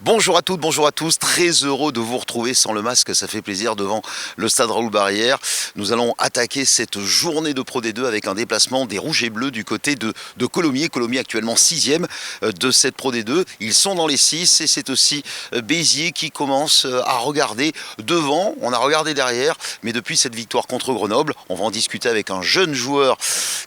Bonjour à toutes, bonjour à tous, très heureux de vous retrouver sans le masque, ça fait plaisir devant le stade Raoul-Barrière. Nous allons attaquer cette journée de Pro D2 avec un déplacement des Rouges et Bleus du côté de Colomiers. Colomiers actuellement 6e de cette Pro D2, ils sont dans les 6 et c'est aussi Béziers qui commence à regarder devant, on a regardé derrière, mais depuis cette victoire contre Grenoble, on va en discuter avec un jeune joueur.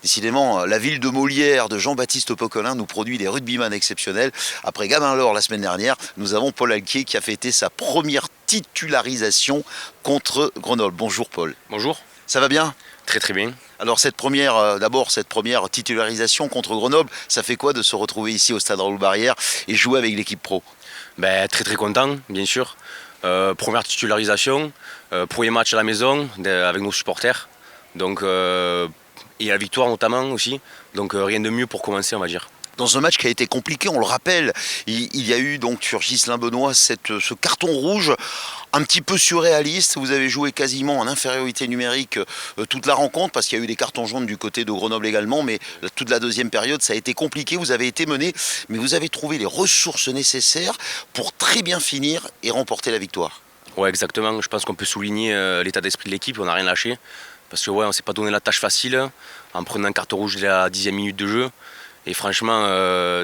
Décidément, la ville de Molière de Jean-Baptiste Poquelin nous produit des rugbyman exceptionnels. Après Gabin-Lor la semaine dernière, nous avons Paul Alquier qui a fêté sa première titularisation contre Grenoble. Bonjour Paul. Bonjour. Ça va bien ? Très très bien. Alors cette première titularisation contre Grenoble, ça fait quoi de se retrouver ici au stade Raoul-Barrière et jouer avec l'équipe pro ? Très très content, bien sûr. Première titularisation, premier match à la maison avec nos supporters. Donc, et la victoire notamment aussi. Donc rien de mieux pour commencer, on va dire. Dans un match qui a été compliqué, on le rappelle, il y a eu donc sur Ghislain Benoît ce carton rouge un petit peu surréaliste. Vous avez joué quasiment en infériorité numérique toute la rencontre parce qu'il y a eu des cartons jaunes du côté de Grenoble également, mais toute la deuxième période ça a été compliqué. Vous avez été mené, mais vous avez trouvé les ressources nécessaires pour très bien finir et remporter la victoire. Ouais, exactement. Je pense qu'on peut souligner l'état d'esprit de l'équipe. On n'a rien lâché parce que on ne s'est pas donné la tâche facile en prenant un carton rouge dès la 10e minute de jeu. Et franchement,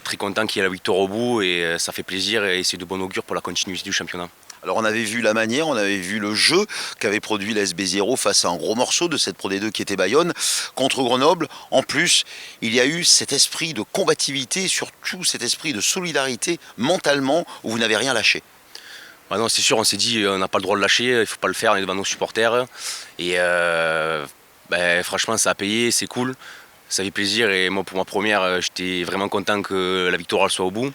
très content qu'il y ait la victoire au bout et ça fait plaisir et c'est de bon augure pour la continuité du championnat. Alors on avait vu la manière, on avait vu le jeu qu'avait produit l'AS Béziers face à un gros morceau de cette Pro D2 qui était Bayonne contre Grenoble. En plus, il y a eu cet esprit de combativité, surtout cet esprit de solidarité mentalement où vous n'avez rien lâché. Ah non, c'est sûr, on s'est dit on n'a pas le droit de lâcher, il ne faut pas le faire, on est devant nos supporters. Et franchement, ça a payé, c'est cool. Ça fait plaisir et moi pour ma première j'étais vraiment content que la victoire elle soit au bout.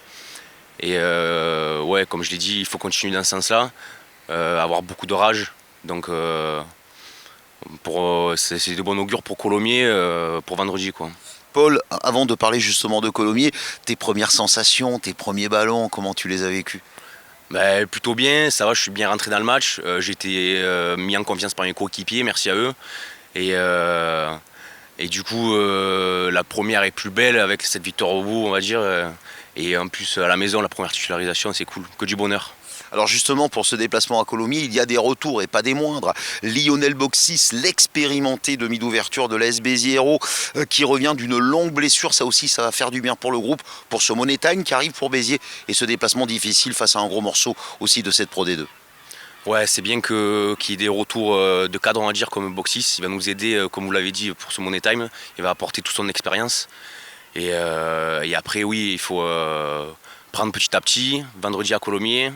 Et comme je l'ai dit, il faut continuer dans ce sens-là, avoir beaucoup de rage. Donc c'est de bon augure pour Colomiers pour vendredi quoi. Paul, avant de parler justement de Colomiers, tes premières sensations, tes premiers ballons, comment tu les as vécus ? Plutôt bien, ça va, je suis bien rentré dans le match. J'ai été mis en confiance par mes coéquipiers, merci à eux. Et du coup, la première est plus belle avec cette victoire au bout, on va dire. Et en plus, à la maison, la première titularisation, c'est cool, que du bonheur. Alors justement, pour ce déplacement à Colomiers, il y a des retours et pas des moindres. Lionel Boxis, l'expérimenté demi d'ouverture de l'AS Béziers qui revient d'une longue blessure. Ça aussi, ça va faire du bien pour le groupe, pour ce Money Time qui arrive pour Béziers. Et ce déplacement difficile face à un gros morceau aussi de cette Pro D2. Ouais, c'est bien qu'il y ait des retours de cadre, on va dire, comme Boxis. Il va nous aider, comme vous l'avez dit, pour ce Money Time. Il va apporter toute son expérience. Et après, oui, il faut prendre petit à petit, vendredi à Colomiers.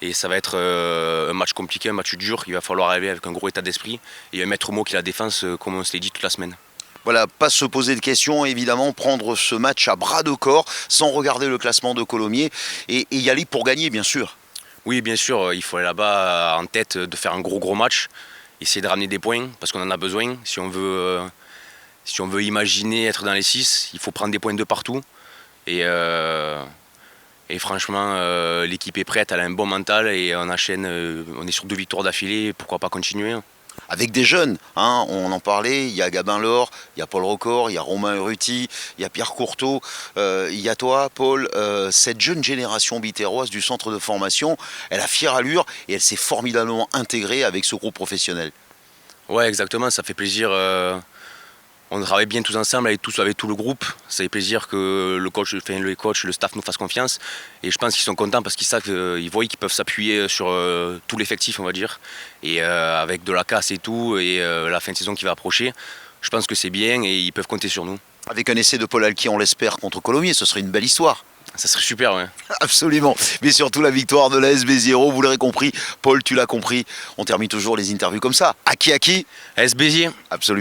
Et ça va être un match compliqué, un match dur. Il va falloir arriver avec un gros état d'esprit et un maître mot qui est la défense, comme on se l'est dit toute la semaine. Voilà, pas se poser de questions, évidemment, prendre ce match à bras de corps, sans regarder le classement de Colomiers et y aller pour gagner, bien sûr. Oui, bien sûr, il faut aller là-bas en tête de faire un gros match, essayer de ramener des points parce qu'on en a besoin. Si on veut imaginer être dans les 6, il faut prendre des points de partout. Et franchement, l'équipe est prête, elle a un bon mental et on enchaîne, on est sur 2 victoires d'affilée, pourquoi pas continuer. Avec des jeunes, hein, on en parlait, il y a Gabin-Lor, il y a Paul Recor, il y a Romain Urruti, il y a Pierre Courteau, il y a toi, Paul. Cette jeune génération bitéroise du centre de formation, elle a fière allure et elle s'est formidablement intégrée avec ce groupe professionnel. Ouais, exactement, ça fait plaisir. On travaille bien tous ensemble avec tout le groupe. Ça fait plaisir que le coach, le staff nous fasse confiance. Et je pense qu'ils sont contents parce qu'ils savent qu'ils voient qu'ils peuvent s'appuyer sur tout l'effectif, on va dire. Et avec de la casse et tout, et la fin de saison qui va approcher, je pense que c'est bien et ils peuvent compter sur nous. Avec un essai de Paul Alquier, on l'espère, contre Colomiers, ce serait une belle histoire. Ça serait super, ouais. Absolument. Mais surtout la victoire de l'AS Béziers, vous l'aurez compris. Paul, tu l'as compris. On termine toujours les interviews comme ça. À qui ? AS Béziers. Absolument.